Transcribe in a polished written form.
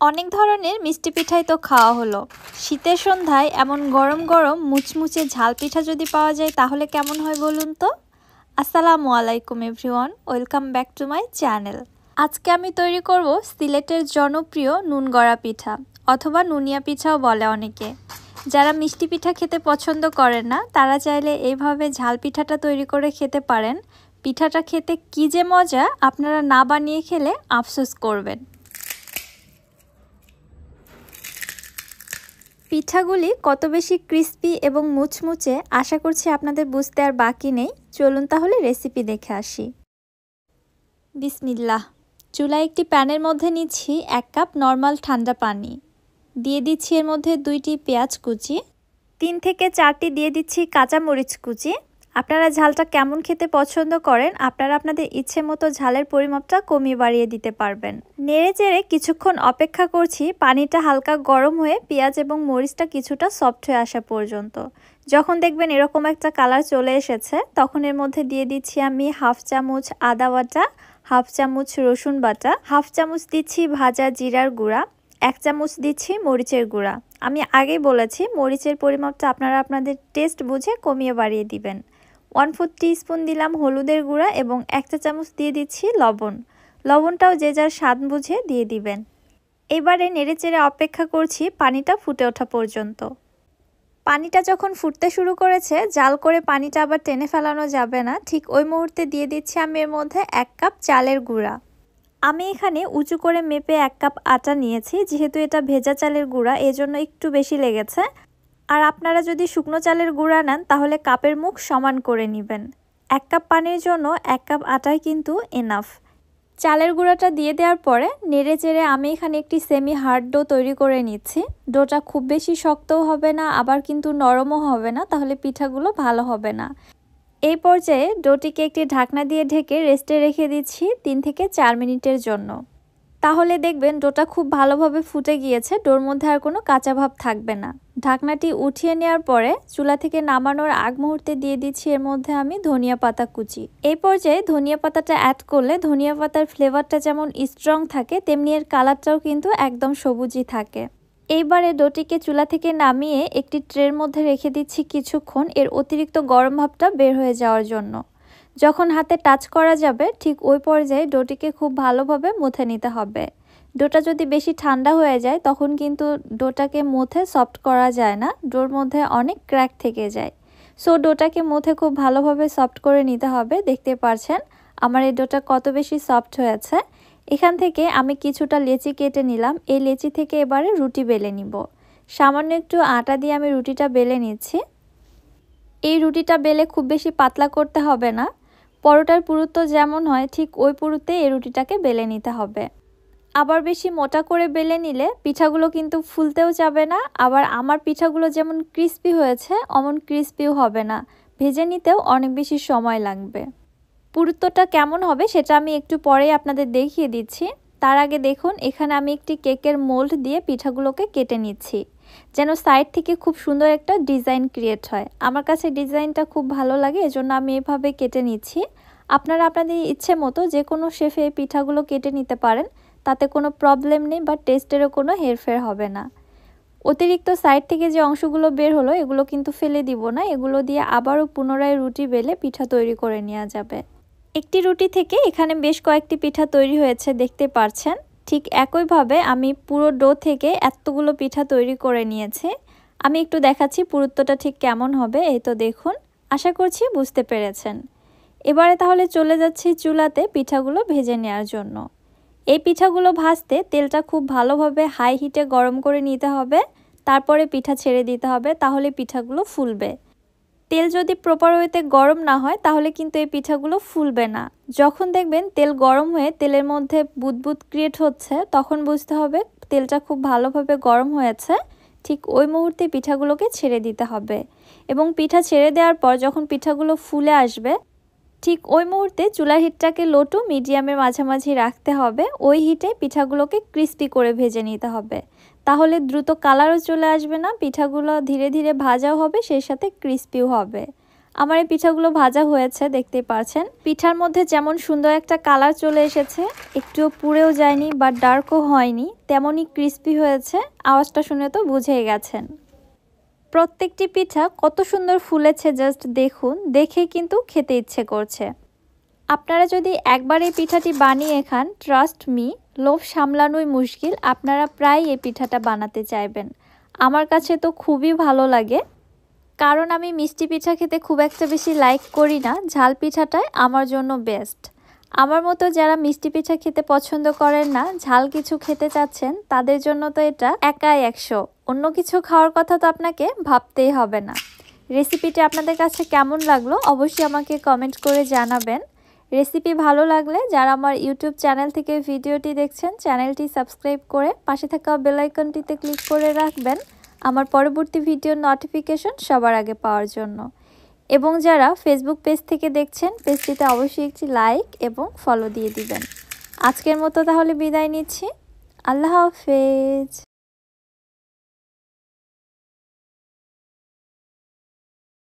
অনেক ধরনের মিষ্টি পিঠাই তো খাওয়া হলো। শীতের সন্ধ্যায় এমন গরম গরম মুচমুচে ঝাল পিঠা যদি পাওয়া যায় তাহলে কেমন হয় বলুন তো। আসসালামু আলাইকুম everyone, welcome back to my channel. আজকে আমি তৈরি করব সিলেটের জনপ্রিয় নুন গড়া পিঠা অথবা নুনিয়া পিঠাও বলে অনেকে। যারা মিষ্টি পিঠা খেতে পছন্দ করেন না তারা চাইলে এইভাবে ঝাল পিঠাটা তৈরি করে খেতে পারেন। পিঠাটা খেতে কী যে মজা, আপনারা না বানিয়ে খেলে আফসোস করবেন। পিঠাগুলি কত বেশি ক্রিস্পি এবং মুচমুচে আশা করছি আপনাদের বুঝতে আর বাকি নেই। চলুন তাহলে রেসিপি দেখে আসি। বিসমিল্লাহ। চুলায় একটি প্যানের মধ্যে নিচ্ছি 1 কাপ নর্মাল ঠান্ডা পানি। দিয়ে দিচ্ছি এর মধ্যে 2টি পেঁয়াজ কুচি, 3 থেকে 4টি দিয়ে দিচ্ছি কাঁচামরিচ কুচি। আপনারা ঝালটা কেমন খেতে পছন্দ করেন আপনারা আপনাদের ইচ্ছে মতো ঝালের পরিমাপটা কমিয়ে বাড়িয়ে দিতে পারবেন। নেড়ে চেড়ে কিছুক্ষণ অপেক্ষা করছি পানিটা হালকা গরম হয়ে পেঁয়াজ এবং মরিচটা কিছুটা সফট হয়ে আসা পর্যন্ত। যখন দেখবেন এরকম একটা কালার চলে এসেছে তখন এর মধ্যে দিয়ে দিচ্ছি আমি 1/2 চামচ আদা বাটা, 1/2 চামচ রসুন বাটা, 1/2 চামচ দিচ্ছি ভাজা জিরার গুঁড়া, 1 চামচ দিচ্ছি মরিচের গুঁড়া। আমি আগেই বলেছি মরিচের পরিমাপটা আপনারা আপনাদের টেস্ট বুঝে কমিয়ে বাড়িয়ে দিবেন। 1/4 টিস্পুন দিলাম হলুদের গুঁড়া এবং 1 চা চামচ দিয়ে দিচ্ছি লবণ। লবণটাও যে যার স্বাদ বুঝে দিয়ে দিবেন। এবারে নেড়েচেড়ে অপেক্ষা করছি পানিটা ফুটে ওঠা পর্যন্ত। পানিটা যখন ফুটতে শুরু করেছে জাল করে পানিটা আবার টেনে ফেলানো যাবে না, ঠিক ওই মুহূর্তে দিয়ে দিচ্ছি আমি এর মধ্যে 1 কাপ চালের গুঁড়া। আমি এখানে উঁচু করে মেপে 1 কাপ আটা নিয়েছি, যেহেতু এটা ভেজা চালের গুঁড়া এজন্য একটু বেশি লেগেছে। আর আপনারা যদি শুকনো চালের গুঁড়া নেন তাহলে কাপের মুখ সমান করে নেবেন। 1 কাপ পানির জন্য 1 কাপ আটাই কিন্তু এনাফ। চালের গুঁড়াটা দিয়ে দেওয়ার পরে নেড়ে চেড়ে আমি এখানে একটি সেমি হার্ড ডো তৈরি করে নিচ্ছি। ডোটা খুব বেশি শক্তও হবে না আবার কিন্তু নরমও হবে না, তাহলে পিঠাগুলো ভালো হবে না। এই পর্যায়ে ডোটিকে একটি ঢাকনা দিয়ে ঢেকে রেস্টে রেখে দিচ্ছি 3 থেকে 4 মিনিটের জন্য। তাহলে দেখবেন ডোটা খুব ভালোভাবে ফুটে গিয়েছে, ডোর মধ্যে আর কোনো কাঁচা ভাব থাকবে না। ঢাকনাটি উঠিয়ে নেওয়ার পরে চুলা থেকে নামানোর আগ মুহূর্তে দিয়ে দিচ্ছি এর মধ্যে আমি ধনিয়া পাতা কুচি। এই পর্যায়ে ধনিয়া পাতাটা অ্যাড করলে ধনিয়া পাতার ফ্লেভারটা যেমন স্ট্রং থাকে তেমনি এর কালারটাও কিন্তু একদম সবুজই থাকে। এইবারে ডোটিকে চুলা থেকে নামিয়ে একটি ট্রের মধ্যে রেখে দিচ্ছি কিছুক্ষণ এর অতিরিক্ত গরম ভাবটা বের হয়ে যাওয়ার জন্য। যখন হাতে টাচ করা যাবে ঠিক ওই পর্যায়ে ডোটিকে খুব ভালোভাবে মুথে নিতে হবে। ডোটা যদি বেশি ঠান্ডা হয়ে যায় তখন কিন্তু ডোটাকে মুথে সফট করা যায় না, ডোর মধ্যে অনেক ক্র্যাক থেকে যায়। সো ডোটাকে মুথে খুব ভালোভাবে সফট করে নিতে হবে। দেখতে পাচ্ছেন আমার এই ডোটা কত বেশি সফট হয়েছে। এখান থেকে আমি কিছুটা লেচি কেটে নিলাম, এই লেচি থেকে এবারে রুটি বেলে নিব। সামান্য একটু আটা দিয়ে আমি রুটিটা বেলে নিচ্ছি। এই রুটিটা বেলে খুব বেশি পাতলা করতে হবে না, পরোটার পুরুত্ব যেমন হয় ঠিক ওই পুরুত্বে এই রুটিটাকে বেলে নিতে হবে। আবার বেশি মোটা করে বেলে নিলে পিঠাগুলো কিন্তু ফুলতেও যাবে না, আবার আমার পিঠাগুলো যেমন ক্রিস্পি হয়েছে অমন ক্রিস্পিও হবে না, ভেজে নিতেও অনেক বেশি সময় লাগবে। পুরুত্বটা কেমন হবে সেটা আমি একটু পরেই আপনাদের দেখিয়ে দিচ্ছি। তার আগে দেখুন এখানে আমি একটি কেকের মোল্ড দিয়ে পিঠাগুলোকে কেটে নিচ্ছি যেন সাইড থেকে খুব সুন্দর একটা ডিজাইন ক্রিয়েট হয়। আমার কাছে ডিজাইনটা খুব ভালো লাগে এজন্য আমি এভাবে কেটে নিচ্ছি। আপনারা আপনাদের ইচ্ছে মতো যে কোনো শেপে এই পিঠাগুলো কেটে নিতে পারেন, তাতে কোনো প্রবলেম নেই বা টেস্টেরও কোনো হেরফের হবে না। অতিরিক্ত সাইড থেকে যে অংশগুলো বের হলো এগুলো কিন্তু ফেলে দিব না, এগুলো দিয়ে আবারও পুনরায় রুটি বেলে পিঠা তৈরি করে নেওয়া যাবে। একটি রুটি থেকে এখানে বেশ কয়েকটি পিঠা তৈরি হয়েছে দেখতে পাচ্ছেন। ঠিক একইভাবে আমি পুরো ডো থেকে এতগুলো পিঠা তৈরি করে নিয়েছি। আমি একটু দেখাচ্ছি পুরুত্বটা ঠিক কেমন হবে। এই তো দেখুন, আশা করছি বুঝতে পেরেছেন। এবারে তাহলে চলে যাচ্ছি চুলাতে পিঠাগুলো ভেজে নেওয়ার জন্য। এই পিঠাগুলো ভাজতে তেলটা খুব ভালোভাবে হাই হিটে গরম করে নিতে হবে, তারপরে পিঠা ছেড়ে দিতে হবে, তাহলে পিঠাগুলো ফুলবে। তেল যদি প্রপার ওয়েতে গরম না হয় তাহলে কিন্তু এই পিঠাগুলো ফুলবে না। যখন দেখবেন তেল গরম হয়ে তেলের মধ্যে বুদবুদ ক্রিয়েট হচ্ছে তখন বুঝতে হবে তেলটা খুব ভালোভাবে গরম হয়েছে। ঠিক ওই মুহূর্তে পিঠাগুলোকে ছেড়ে দিতে হবে এবং পিঠা ছেড়ে দেওয়ার পর যখন পিঠাগুলো ফুলে আসবে ঠিক ওই মুহূর্তে চুলার হিটটাকে লো টু মিডিয়ামের মাঝামাঝি রাখতে হবে। ওই হিটে পিঠাগুলোকে ক্রিস্পি করে ভেজে নিতে হবে, তাহলে দ্রুত কালারও চলে আসবে না, পিঠাগুলো ধীরে ধীরে ভাজাও হবে সেই সাথে ক্রিস্পিও হবে। আমার এই পিঠাগুলো ভাজা হয়েছে, দেখতেই পাচ্ছেন। পিঠার মধ্যে যেমন সুন্দর একটা কালার চলে এসেছে, একটুও পুড়েও যায়নি বা ডার্কও হয়নি, তেমনই ক্রিস্পি হয়েছে। আওয়াজটা শুনে তো বুঝেই গেছেন। প্রত্যেকটি পিঠা কত সুন্দর ফুলেছে, জাস্ট দেখুন, দেখে কিন্তু খেতে ইচ্ছে করছে। আপনারা যদি একবার এই পিঠাটি বানিয়ে খান, ট্রাস্ট মি, লোভ সামলানোই মুশকিল, আপনারা প্রায় এই পিঠাটা বানাতে চাইবেন। আমার কাছে তো খুবই ভালো লাগে, কারণ আমি মিষ্টি পিঠা খেতে খুব একটা বেশি লাইক করি না। ঝাল পিঠাটাই আমার জন্য বেস্ট। আমার মতো যারা মিষ্টি পিঠা খেতে পছন্দ করেন না, ঝাল কিছু খেতে চাচ্ছেন, তাদের জন্য তো এটা একাই 100। অন্য কিছু খাওয়ার কথা তো আপনাকে ভাবতেই হবে না। রেসিপিটি আপনাদের কাছে কেমন লাগলো অবশ্যই আমাকে কমেন্ট করে জানাবেন। রেসিপি ভালো লাগলে যারা আমার ইউটিউব চ্যানেল থেকে ভিডিওটি দেখছেন, চ্যানেলটি সাবস্ক্রাইব করে পাশে থাকা বেল আইকনটিতে ক্লিক করে রাখবেন আমার পরবর্তী ভিডিওর নোটিফিকেশন সবার আগে পাওয়ার জন্য। এবং যারা ফেসবুক পেজ থেকে দেখছেন, পেজটিতে অবশ্যই একটি লাইক এবং ফলো দিয়ে দিবেন। আজকের মতো তাহলে বিদায় নিচ্ছি। আল্লাহ হাফেজ।